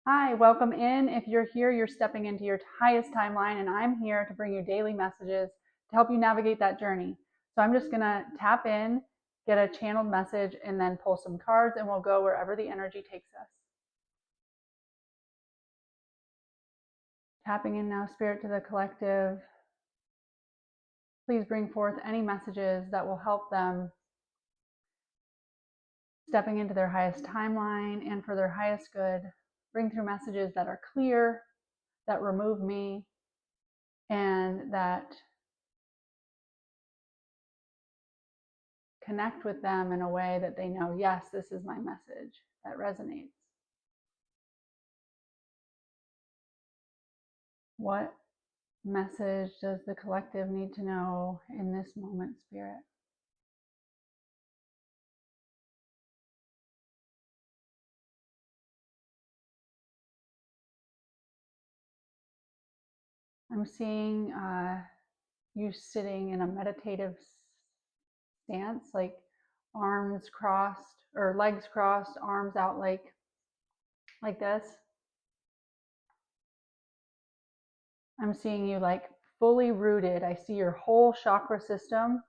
Hi, welcome in. If you're here, you're stepping into your highest timeline, and I'm here to bring you daily messages to help you navigate that journey. So I'm just going to tap in, get a channeled message, and then pull some cards, and we'll go wherever the energy takes us. Tapping in now, Spirit, to the collective. Please bring forth any messages that will help them stepping into their highest timeline and for their highest good. Bring through messages that are clear, that remove me, and that connect with them in a way that they know, yes, this is my message that resonates. What message does the collective need to know in this moment, Spirit? I'm seeing you sitting in a meditative stance, like arms crossed or legs crossed, arms out like this. I'm seeing you like fully rooted. I see your whole chakra system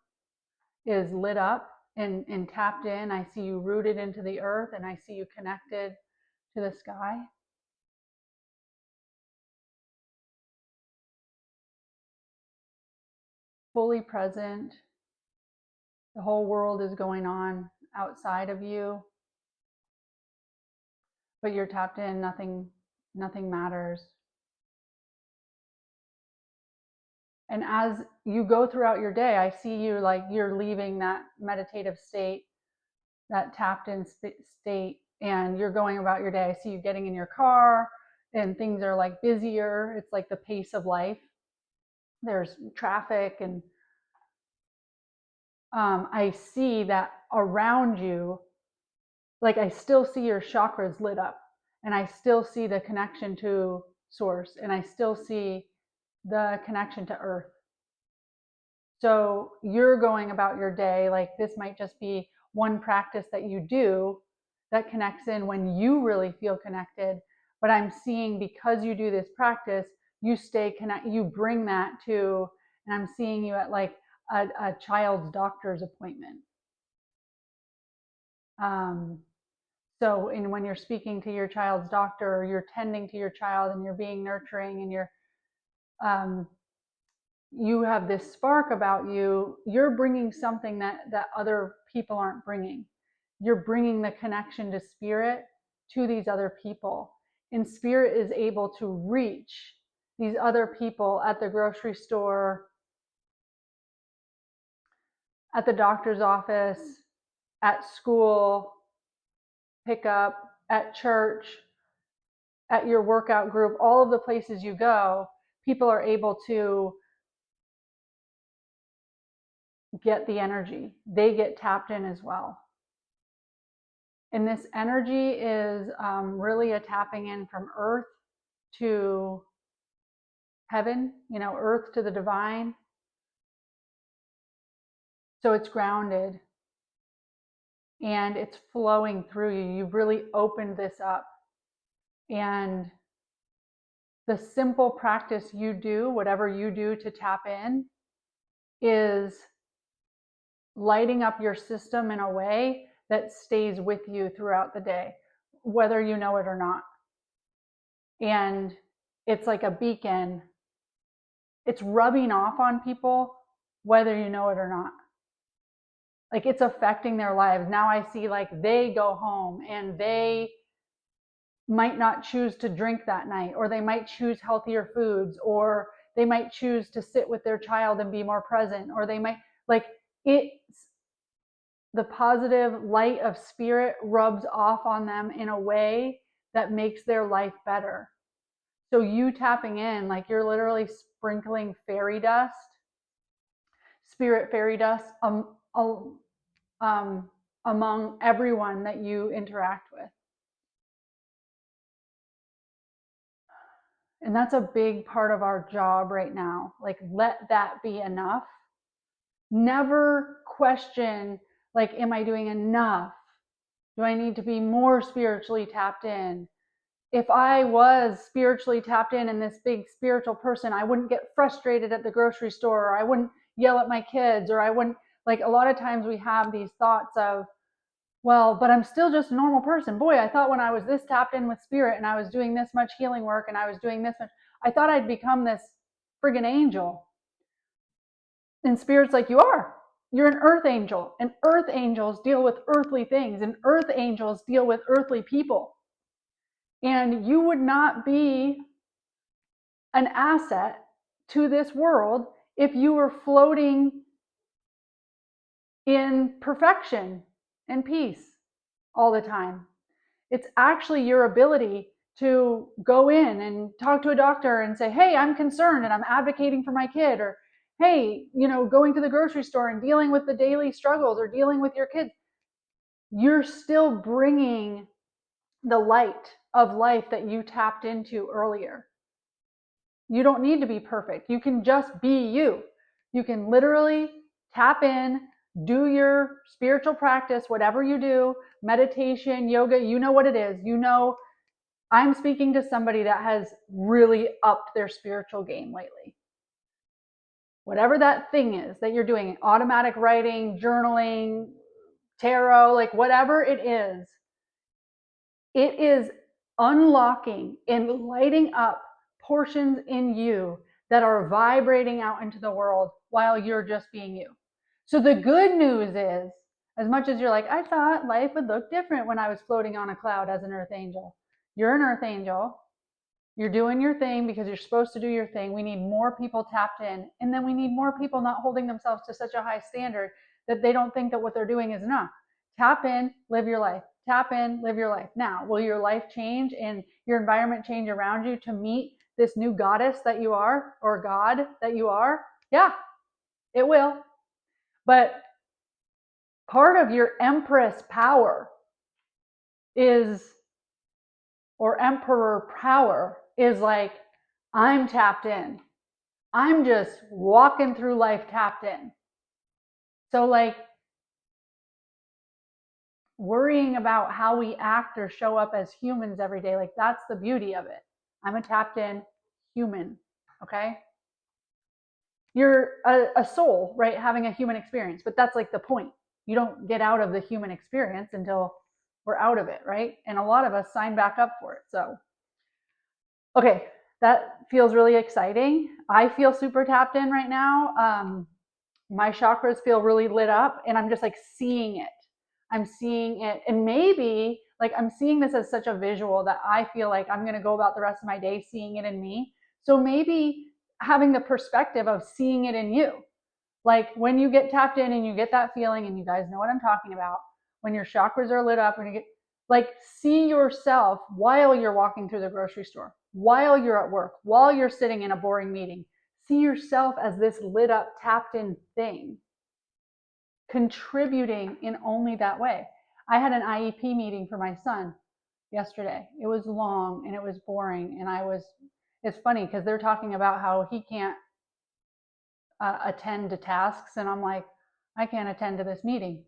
is lit up and tapped in. I see you rooted into the earth, and I see you connected to the sky. Fully present. The whole world is going on outside of you, but you're tapped in. Nothing matters. And as you go throughout your day, I see you like you're leaving that meditative state, that tapped in state, and you're going about your day. I see you getting in your car, and things are like busier. It's like the pace of life. There's traffic, and I see that around you, like I still see your chakras lit up, and I still see the connection to source, and I still see the connection to earth. So you're going about your day like this might just be one practice that you do that connects in when you really feel connected. But I'm seeing because you do this practice, you stay connected, you bring that to, and I'm seeing you at like a child's doctor's appointment. So when you're speaking to your child's doctor, or you're tending to your child and you're being nurturing and you have this spark about you, you're bringing something that other people aren't bringing. You're bringing the connection to spirit to these other people. And spirit is able to reach these other people at the grocery store, at the doctor's office, at school, pickup, at church, at your workout group, all of the places you go, people are able to get the energy. They get tapped in as well. And this energy is really a tapping in from earth to heaven, earth to the divine. So it's grounded and it's flowing through you. You've really opened this up. And the simple practice you do, whatever you do to tap in, is lighting up your system in a way that stays with you throughout the day, whether you know it or not. And it's like a beacon. It's rubbing off on people, whether you know it or not. Like it's affecting their lives. Now I see like they go home and they might not choose to drink that night, or they might choose healthier foods, or they might choose to sit with their child and be more present, or they might like it's the positive light of spirit rubs off on them in a way that makes their life better. So you tapping in, like you're literally sprinkling fairy dust, spirit fairy dust, among everyone that you interact with. And that's a big part of our job right now. Like, let that be enough. Never question, like, am I doing enough? Do I need to be more spiritually tapped in? if I was spiritually tapped in and this big spiritual person, I wouldn't get frustrated at the grocery store, or I wouldn't yell at my kids, or I wouldn't, like, a lot of times we have these thoughts of, well, but I'm still just a normal person. Boy, I thought when I was this tapped in with spirit and I was doing this much healing work and I was doing this much, I thought I'd become this friggin' angel. And spirit's like, you are. You're an earth angel. And earth angels deal with earthly things, and earth angels deal with earthly people. And you would not be an asset to this world if you were floating in perfection and peace all the time. It's actually your ability to go in and talk to a doctor and say, hey, I'm concerned and I'm advocating for my kid, or hey, going to the grocery store and dealing with the daily struggles or dealing with your kids. You're still bringing the light of life that you tapped into earlier. You don't need to be perfect. You can just be you. You can literally tap in, do your spiritual practice, whatever you do, meditation, yoga, you know what it is. I'm speaking to somebody that has really upped their spiritual game lately. Whatever that thing is that you're doing, automatic writing, journaling, tarot, like whatever it is unlocking and lighting up portions in you that are vibrating out into the world while you're just being you. So the good news is, as much as you're like, I thought life would look different when I was floating on a cloud as an earth angel. You're an earth angel. You're doing your thing because you're supposed to do your thing. We need more people tapped in. And then we need more people not holding themselves to such a high standard that they don't think that what they're doing is enough. Tap in, live your life. Tap in, live your life. Now, will your life change and your environment change around you to meet this new goddess that you are, or God that you are? Yeah, it will. But part of your empress power is, or emperor power is like, I'm tapped in. I'm just walking through life tapped in. So, like, worrying about how we act or show up as humans every day, like, that's the beauty of it. I'm a tapped in human, okay? You're a soul, right? Having a human experience, but that's like the point. You don't get out of the human experience until we're out of it, right? And a lot of us sign back up for it. So, okay, that feels really exciting. I feel super tapped in right now. My chakras feel really lit up, and I'm just like seeing it. I'm seeing it. And maybe like I'm seeing this as such a visual that I feel like I'm going to go about the rest of my day seeing it in me. So maybe having the perspective of seeing it in you. Like when you get tapped in and you get that feeling, and you guys know what I'm talking about, when your chakras are lit up, when you get, like, see yourself while you're walking through the grocery store, while you're at work, while you're sitting in a boring meeting. See yourself as this lit up, tapped in thing, contributing in only that way. I had an IEP meeting for my son yesterday. It was long and it was boring. And it's funny because they're talking about how he can't attend to tasks. And I'm like, I can't attend to this meeting.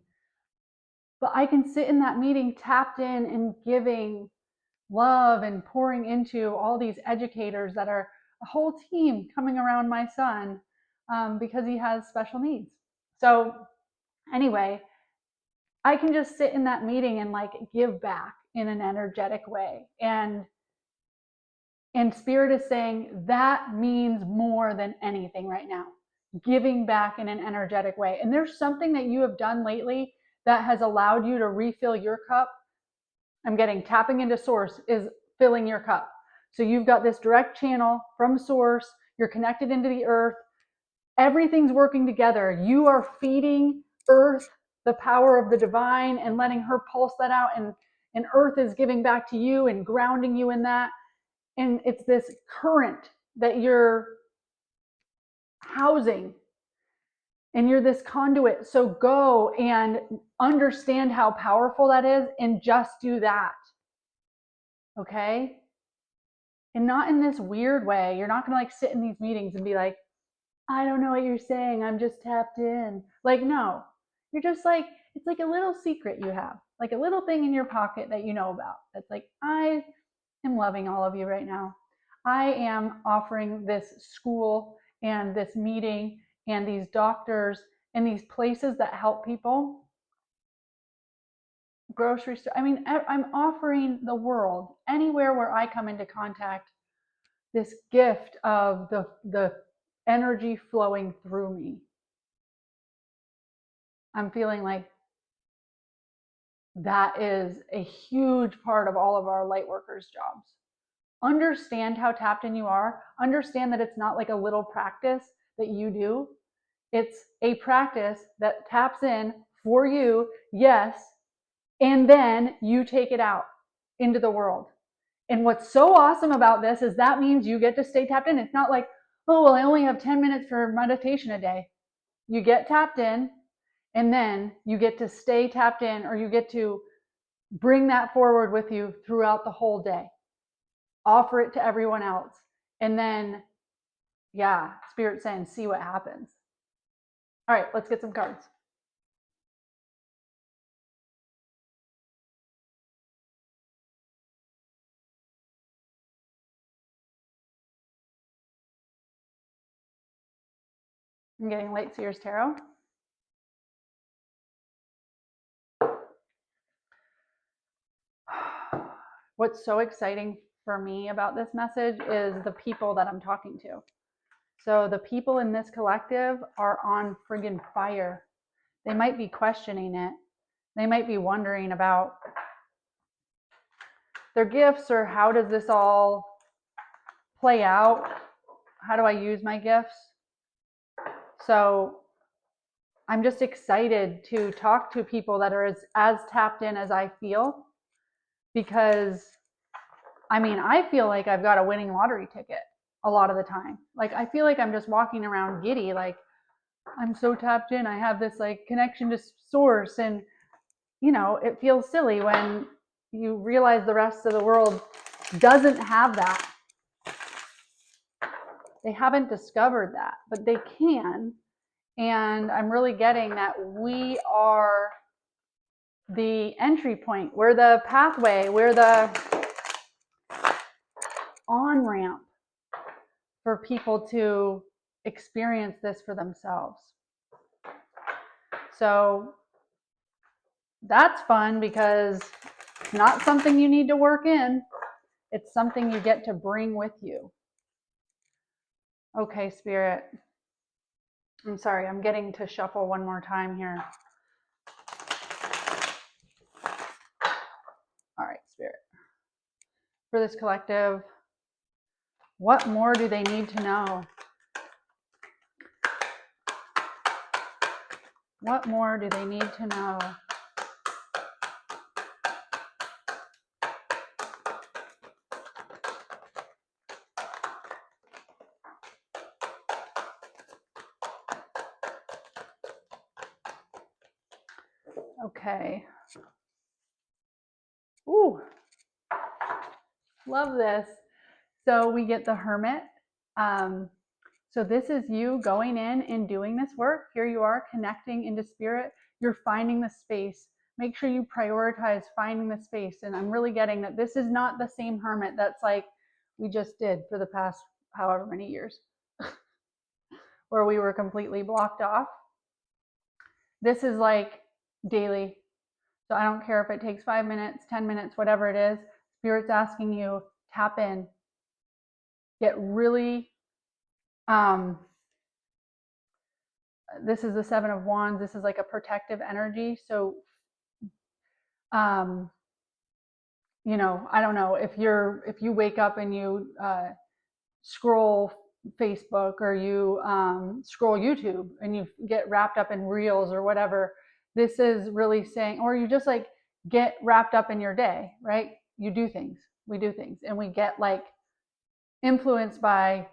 But I can sit in that meeting tapped in and giving love and pouring into all these educators that are a whole team coming around my son because he has special needs. So anyway, I can just sit in that meeting and like give back in an energetic way. And spirit is saying that means more than anything right now, giving back in an energetic way. And there's something that you have done lately that has allowed you to refill your cup. I'm getting tapping into source is filling your cup. So you've got this direct channel from source. You're connected into the earth. Everything's working together. You are feeding earth the power of the divine and letting her pulse that out. And earth is giving back to you and grounding you in that. And it's this current that you're housing, and you're this conduit. So go and understand how powerful that is and just do that. Okay? And not in this weird way. You're not going to like sit in these meetings and be like, I don't know what you're saying. I'm just tapped in. Like, no, you're just like, it's like a little secret you have, like a little thing in your pocket that you know about. That's like, I am loving all of you right now. I am offering this school and this meeting and these doctors and these places that help people, grocery store. I mean, I'm offering the world, anywhere where I come into contact, this gift of the energy flowing through me. I'm feeling like that is a huge part of all of our light workers' jobs. Understand how tapped in you are. Understand that it's not like a little practice that you do. It's a practice that taps in for you, yes, and then you take it out into the world. And what's so awesome about this is that means you get to stay tapped in. It's not like, oh, well, I only have 10 minutes for meditation a day. You get tapped in, and then you get to stay tapped in, or you get to bring that forward with you throughout the whole day. Offer it to everyone else. And then, yeah, Spirit saying, see what happens. All right, let's get some cards. I'm getting Light Seers Tarot. What's so exciting for me about this message is the people that I'm talking to. So the people in this collective are on friggin' fire. They might be questioning it. They might be wondering about their gifts, or how does this all play out? How do I use my gifts? So I'm just excited to talk to people that are as tapped in as I feel, because I mean, I feel like I've got a winning lottery ticket a lot of the time. Like, I feel like I'm just walking around giddy, like I'm so tapped in. I have this like connection to source, and you know, it feels silly when you realize the rest of the world doesn't have that. They haven't discovered that, but they can. And I'm really getting that we are the entry point. We're the pathway. We're the on-ramp for people to experience this for themselves. So that's fun, because it's not something you need to work in. It's something you get to bring with you. Okay, Spirit. I'm sorry, I'm getting to shuffle one more time here. All right, Spirit. For this collective, what more do they need to know? What more do they need to know? Okay. Ooh, love this. So we get the Hermit. So this is you going in and doing this work. Here you are connecting into spirit. You're finding the space. Make sure you prioritize finding the space. And I'm really getting that this is not the same Hermit that's like we just did for the past however many years, where we were completely blocked off. This is like daily. So I don't care if it takes 5 minutes, 10 minutes, whatever it is. Spirit's asking you, tap in. Get really, this is the Seven of Wands. This is like a protective energy. So, you know, I don't know if you wake up and you scroll Facebook, or you scroll YouTube and you get wrapped up in reels or whatever. This is really saying, or you just like get wrapped up in your day, right? You do things, we do things, and we get like influenced by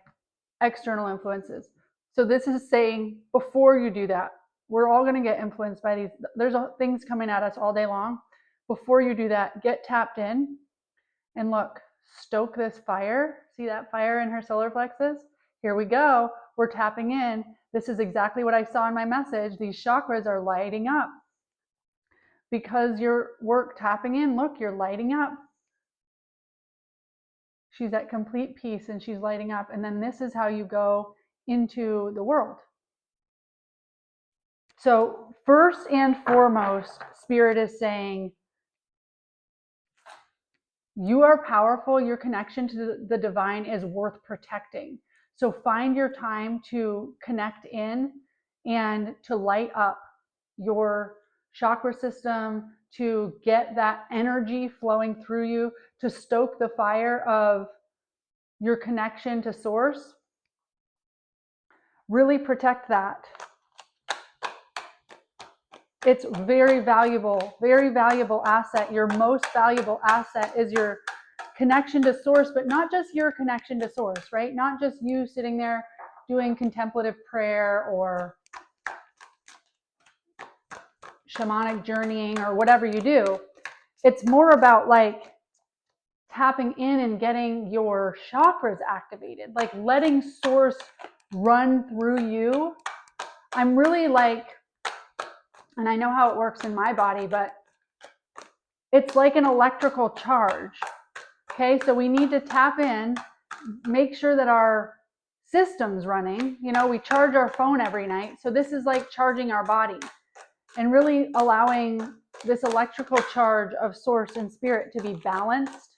external influences. So this is saying, before you do that, we're all going to get influenced by these. There's things coming at us all day long. Before you do that, get tapped in and look, stoke this fire. See that fire in her solar plexus? Here we go. We're tapping in. This is exactly what I saw in my message. These chakras are lighting up because your work tapping in. Look, you're lighting up. She's at complete peace and she's lighting up. And then this is how you go into the world. So first and foremost, Spirit is saying, you are powerful. Your connection to the divine is worth protecting. So find your time to connect in and to light up your chakra system, to get that energy flowing through you, to stoke the fire of your connection to source. Really protect that. It's very valuable asset. Your most valuable asset is your connection to source, but not just your connection to source, right? Not just you sitting there doing contemplative prayer or shamanic journeying or whatever you do. It's more about like tapping in and getting your chakras activated, like letting source run through you. I'm really like, and I know how it works in my body, but it's like an electrical charge. Okay, so we need to tap in, make sure that our system's running. You know, we charge our phone every night. So this is like charging our body and really allowing this electrical charge of source and spirit to be balanced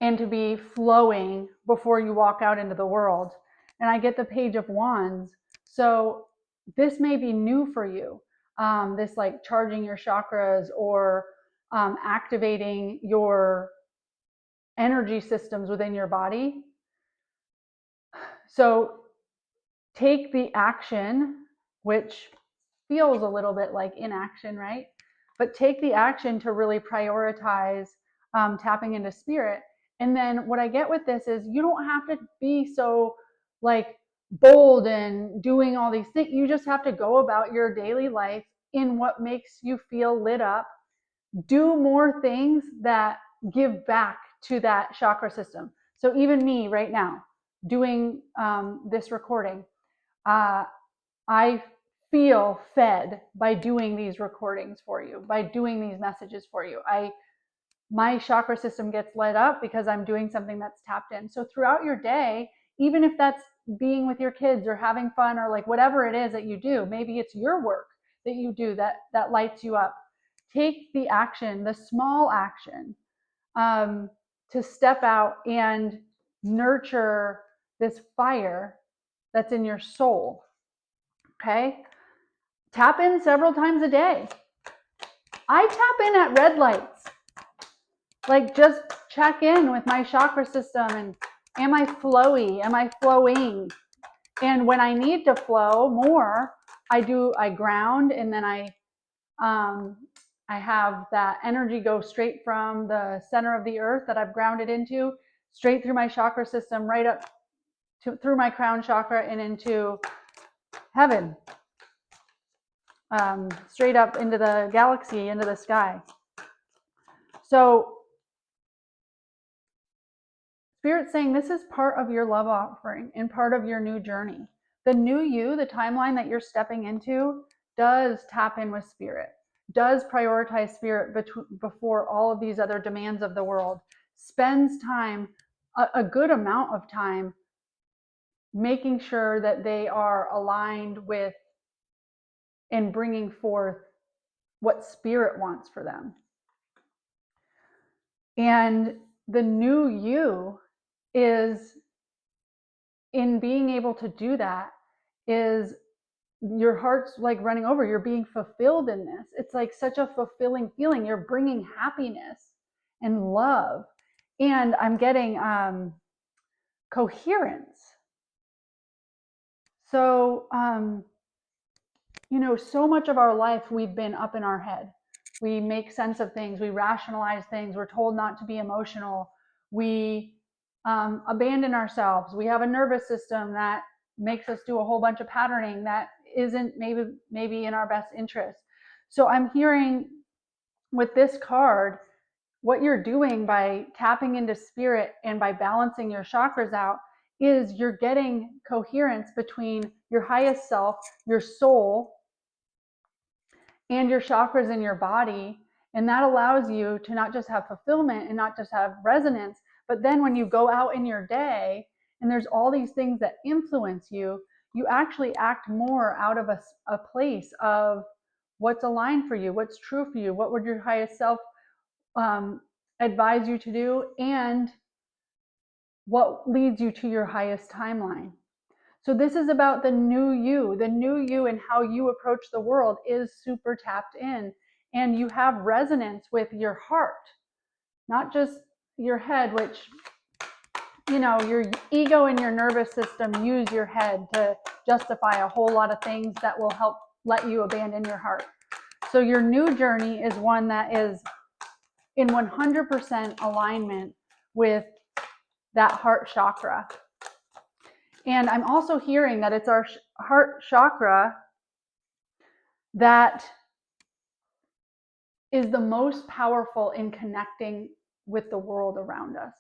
and to be flowing before you walk out into the world. And I get the Page of Wands. So this may be new for you. This like charging your chakras or activating your energy systems within your body. So take the action, which feels a little bit like inaction, right? But take the action to really prioritize tapping into spirit. And then what I get with this is you don't have to be so like bold and doing all these things. You just have to go about your daily life in what makes you feel lit up. Do more things that give back to that chakra system. So even me right now doing this recording, I feel fed by doing these recordings for you, by doing these messages for you. My chakra system gets lit up because I'm doing something that's tapped in. So throughout your day, even if that's being with your kids or having fun or like whatever it is that you do, maybe it's your work that you do that lights you up. Take the action, the small action, to step out and nurture this fire that's in your soul. Okay? Tap in several times a day. I tap in at red lights. Like just check in with my chakra system and am I flowy? Am I flowing? And when I need to flow more, I ground, and then I have that energy go straight from the center of the earth that I've grounded into, straight through my chakra system, right up through my crown chakra and into heaven, straight up into the galaxy, into the sky. So Spirit's saying this is part of your love offering and part of your new journey. The new you, the timeline that you're stepping into, does tap in with Spirit, does prioritize Spirit before all of these other demands of the world, spends time, a good amount of time, making sure that they are aligned with and bringing forth what Spirit wants for them. And the new you is, in being able to do that, is your heart's like running over. You're being fulfilled in this. It's like such a fulfilling feeling. You're bringing happiness and love. And I'm getting coherence. So, so much of our life we've been up in our head. We make sense of things. We rationalize things. We're told not to be emotional. We abandon ourselves. We have a nervous system that makes us do a whole bunch of patterning that isn't maybe in our best interest. So I'm hearing with this card, what you're doing by tapping into spirit and by balancing your chakras out is you're getting coherence between your highest self, your soul, and your chakras in your body. And that allows you to not just have fulfillment and not just have resonance, but then when you go out in your day and there's all these things that influence you, you actually act more out of a place of what's aligned for you, what's true for you, what would your highest self advise you to do, and what leads you to your highest timeline. So this is about the new you and how you approach the world is super tapped in, and you have resonance with your heart, not just your head, which, you know, your ego and your nervous system use your head to justify a whole lot of things that will help let you abandon your heart. So your new journey is one that is in 100% alignment with that heart chakra. And I'm also hearing that it's our heart chakra that is the most powerful in connecting with the world around us.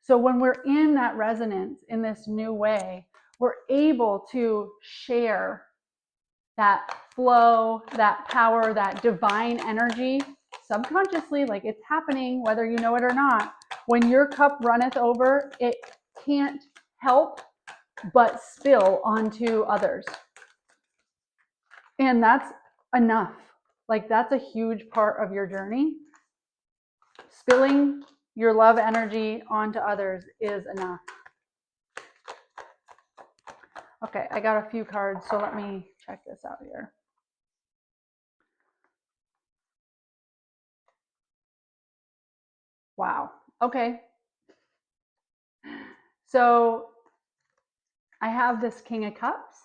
So when we're in that resonance in this new way, we're able to share that flow, that power, that divine energy subconsciously, like it's happening whether you know it or not. When your cup runneth over, it can't help but spill onto others. And that's enough. Like that's a huge part of your journey. Spilling your love energy onto others is enough. Okay, I got a few cards, so let me check this out here. Wow. Okay. So I have this King of Cups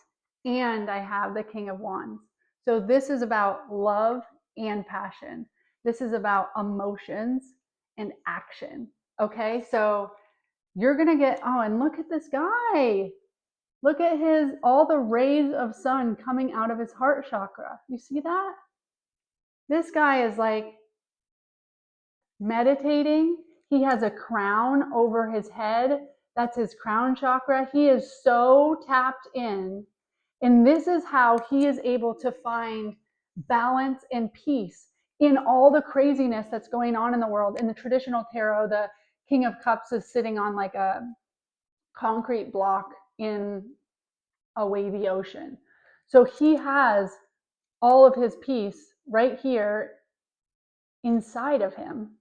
and I have the King of Wands. So this is about love and passion. This is about emotions and action. Okay, so you're going to get, oh, and look at this guy. Look at all the rays of sun coming out of his heart chakra. You see that? This guy is like meditating. He has a crown over his head. That's his crown chakra. He is so tapped in. And this is how he is able to find balance and peace in all the craziness that's going on in the world. In the traditional tarot, the King of Cups is sitting on like a concrete block in a wavy ocean. So he has all of his peace right here inside of him.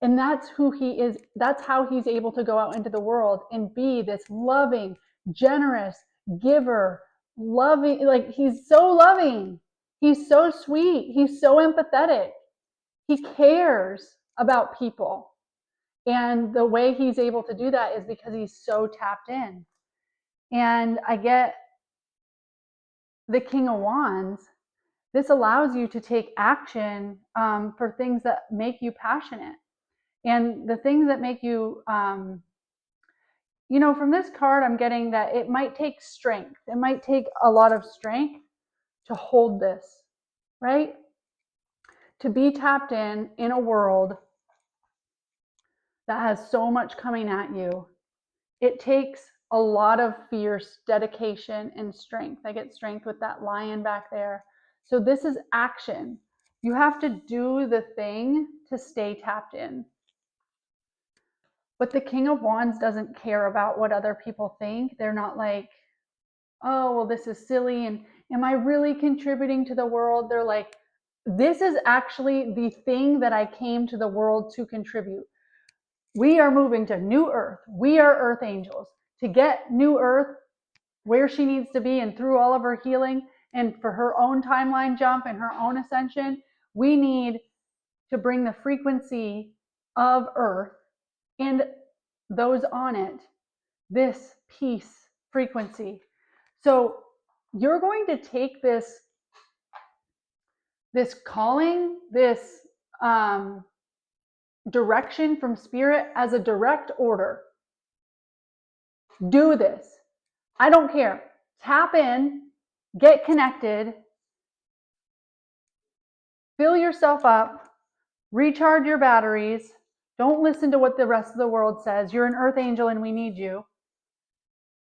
And that's who he is. That's how he's able to go out into the world and be this loving, generous giver, loving. Like he's so loving. He's so sweet. He's so empathetic. He cares about people. And the way he's able to do that is because he's so tapped in. And I get the King of Wands. This allows you to take action for things that make you passionate. And the things that make you, you know, from this card, I'm getting that it might take strength. It might take a lot of strength to hold this, right? To be tapped in a world that has so much coming at you. It takes a lot of fierce dedication and strength. I get strength with that lion back there. So this is action. You have to do the thing to stay tapped in. But the King of Wands doesn't care about what other people think. They're not like, oh, well, this is silly. And am I really contributing to the world? They're like, this is actually the thing that I came to the world to contribute. We are moving to New Earth. We are Earth Angels. To get New Earth where she needs to be and through all of her healing and for her own timeline jump and her own ascension, we need to bring the frequency of Earth and those on it, this peace frequency. So you're going to take this calling, this direction from spirit as a direct order. Do this. I don't care. Tap in, get connected, fill yourself up, recharge your batteries. Don't listen to what the rest of the world says. You're an Earth Angel and we need you.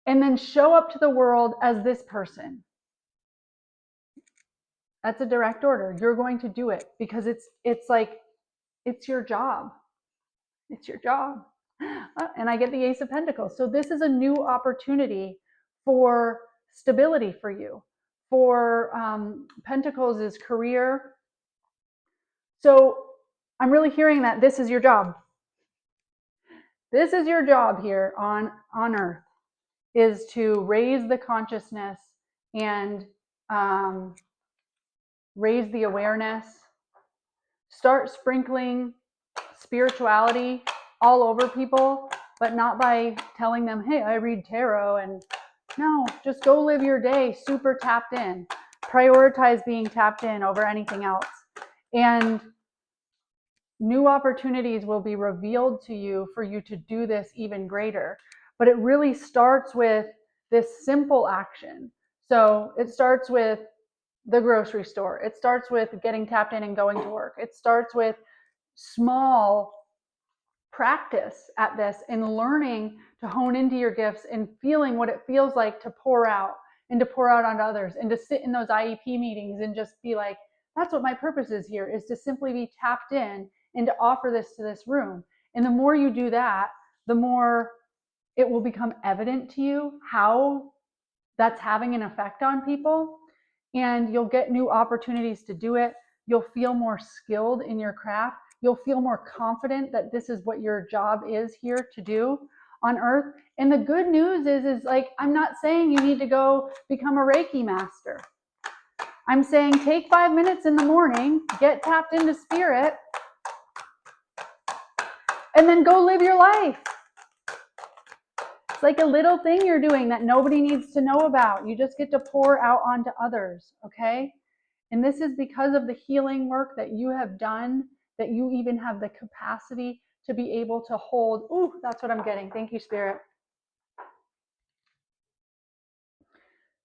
And then show up to the world as this person. That's a direct order. You're going to do it because it's like, it's your job. It's your job. And I get the Ace of Pentacles. So this is a new opportunity for stability for you. For Pentacles is career. So I'm really hearing that this is your job. This is your job here on Earth, is to raise the consciousness and raise the awareness. Start sprinkling spirituality all over people, but not by telling them, hey, I read tarot. And no, just go live your day super tapped in. Prioritize being tapped in over anything else. And new opportunities will be revealed to you for you to do this even greater. But it really starts with this simple action. So it starts with the grocery store. It starts with getting tapped in and going to work. It starts with small practice at this and learning to hone into your gifts and feeling what it feels like to pour out and to pour out on others and to sit in those IEP meetings and just be like, that's what my purpose is here, is to simply be tapped in and to offer this to this room. And the more you do that, the more it will become evident to you how that's having an effect on people. And you'll get new opportunities to do it. You'll feel more skilled in your craft. You'll feel more confident that this is what your job is here to do on Earth. And the good news is like, I'm not saying you need to go become a Reiki master. I'm saying take 5 minutes in the morning, get tapped into spirit, and then go live your life. It's like a little thing you're doing that nobody needs to know about. You just get to pour out onto others, okay? And this is because of the healing work that you have done, that you even have the capacity to be able to hold. Ooh, that's what I'm getting. Thank you, Spirit.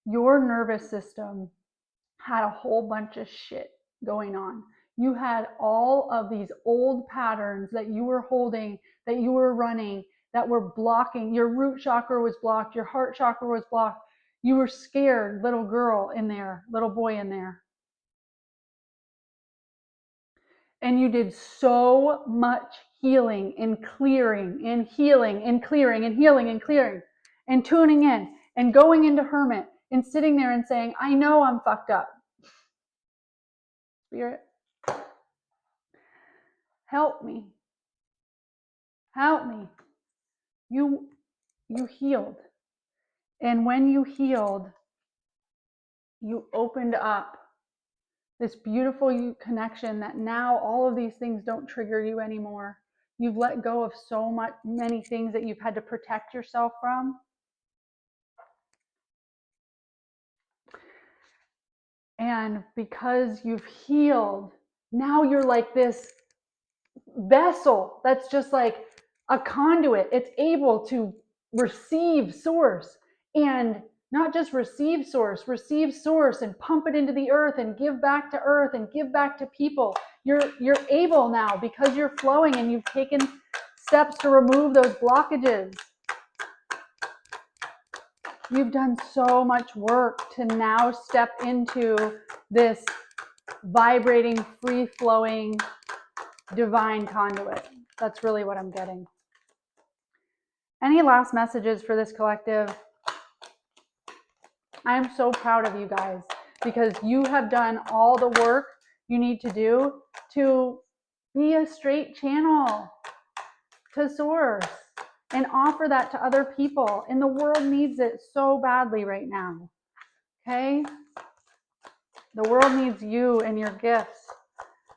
Your nervous system had a whole bunch of shit going on. You had all of these old patterns that you were holding, that you were running, that were blocking. Your root chakra was blocked. Your heart chakra was blocked. You were scared, little girl in there, little boy in there. And you did so much healing and clearing and healing and clearing and healing and clearing and tuning in and going into hermit and sitting there and saying, I know I'm fucked up. Spirit, help me. Help me. You healed. And when you healed, you opened up this beautiful connection that now all of these things don't trigger you anymore. You've let go of many things that you've had to protect yourself from. And because you've healed, now you're like this vessel that's just like a conduit. It's able to receive source, and not just receive source and pump it into the earth and give back to earth and give back to people. You're able now, because you're flowing and you've taken steps to remove those blockages. You've done so much work to now step into this vibrating, free-flowing, divine conduit. That's really what I'm getting. Any last messages for this collective? I'm so proud of you guys, because you have done all the work you need to do to be a straight channel to source and offer that to other people. And the world needs it so badly right now. Okay? The world needs you and your gifts.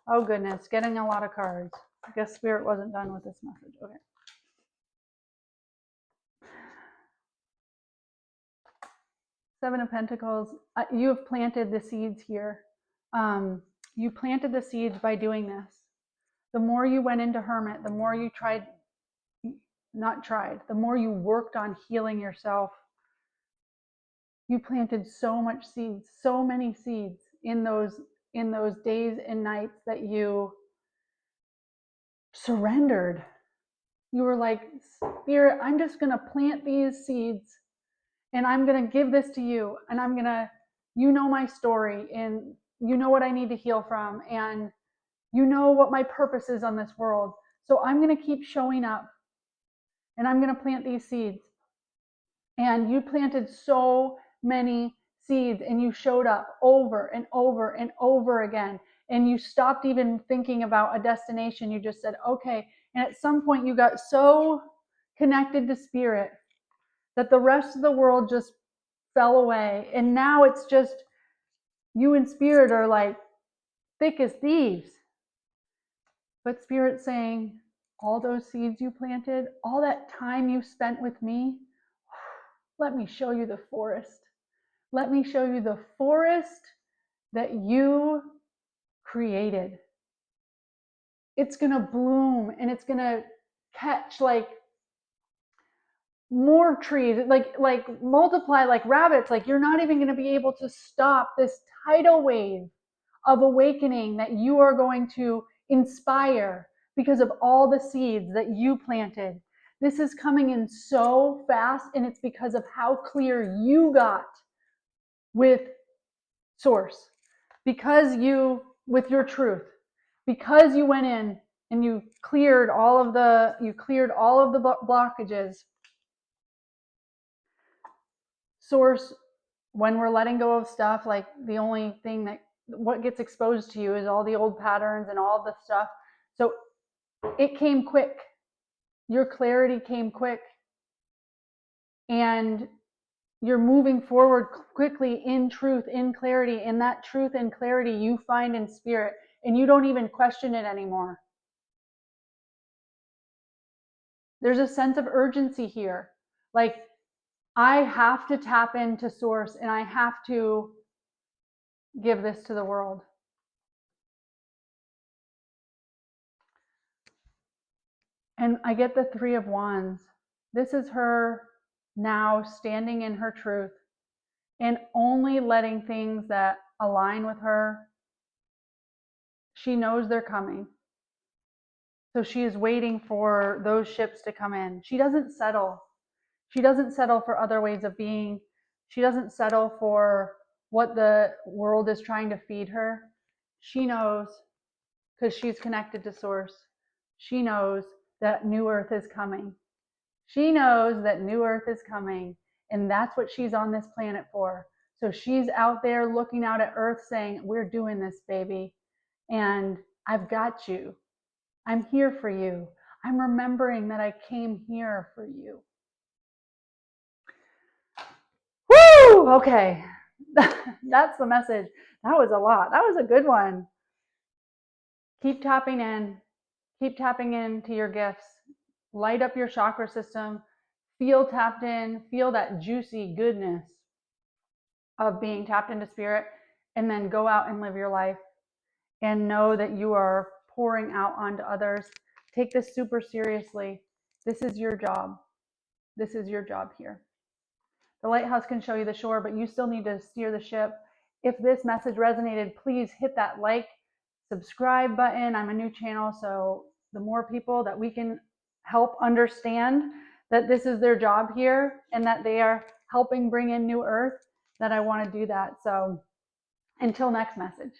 Oh goodness, getting a lot of cards. I guess Spirit wasn't done with this message. Okay. Seven of Pentacles. You have planted the seeds here. You planted the seeds by doing this. The more you went into hermit, the more you the more you worked on healing yourself. You planted so much seeds, so many seeds in those days and nights that you surrendered. You were like, Spirit, I'm just going to plant these seeds, and I'm going to give this to you, and I'm going to, you know my story, and you know what I need to heal from, and you know what my purpose is on this world. So I'm going to keep showing up, and I'm going to plant these seeds. And you planted so many seeds, and you showed up over and over and over again. And you stopped even thinking about a destination. You just said, okay. And at some point, you got so connected to spirit that the rest of the world just fell away. And now it's just you and spirit are like thick as thieves. But spirit's saying, all those seeds you planted, all that time you spent with me, let me show you the forest. Let me show you the forest that you created. It's going to bloom, and it's going to catch like more trees, like multiply like rabbits. Like you're not even going to be able to stop this tidal wave of awakening that you are going to inspire because of all the seeds that you planted. This is coming in so fast, and it's because of how clear you got with source, because you, with your truth, because you went in and you cleared all of the blockages. Source, when we're letting go of stuff, like the only thing that what gets exposed to you is all the old patterns and all the stuff. So it came quick. Your clarity came quick, and you're moving forward quickly in truth, in clarity, and that truth and clarity you find in spirit, and you don't even question it anymore. There's a sense of urgency here. Like, I have to tap into source, and I have to give this to the world. And I get the Three of Wands. This is her now standing in her truth and only letting things that align with her. She knows they're coming. So she is waiting for those ships to come in. She doesn't settle. She doesn't settle for other ways of being. She doesn't settle for what the world is trying to feed her. She knows, because she's connected to source. She knows that new earth is coming. She knows that new earth is coming, and that's what she's on this planet for. So she's out there looking out at earth saying, we're doing this, baby. And I've got you. I'm here for you. I'm remembering that I came here for you. Woo! Okay. That's the message. That was a lot. That was a good one. Keep tapping in. Keep tapping into your gifts. Light up your chakra system. Feel tapped in. Feel that juicy goodness of being tapped into spirit. And then go out and live your life. And know that you are pouring out onto others. Take this super seriously. This is your job. This is your job here. The lighthouse can show you the shore, but you still need to steer the ship. If this message resonated, please hit that like, subscribe button. I'm a new channel, so the more people that we can help understand that this is their job here and that they are helping bring in new earth, that I want to do that. So until next message.